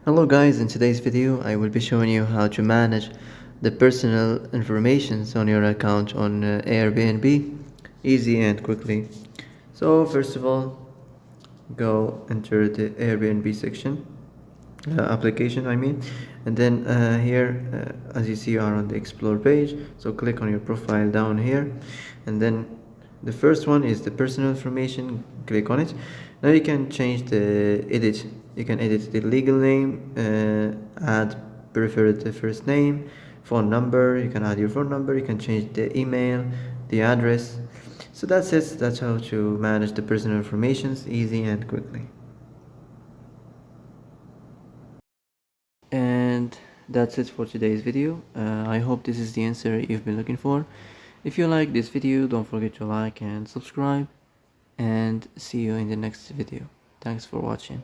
Hello guys, in today's video I will be showing you how to manage the personal informations on your account on Airbnb easy and quickly. So first of all, go enter the Airbnb section, application I mean, and then here as you see you are on the explore page, so click on your profile down here, and then the first one is the personal information. Click on it. Now you can change the edit. You can edit the legal name, add preferred first name, phone number. You can add your phone number. You can change the email, the address. So that's it. That's how to manage the personal informations easy and quickly. And that's it for today's video. I hope this is the answer you've been looking for. If you like this video, don't forget to like and subscribe, and see you in the next video. Thanks for watching.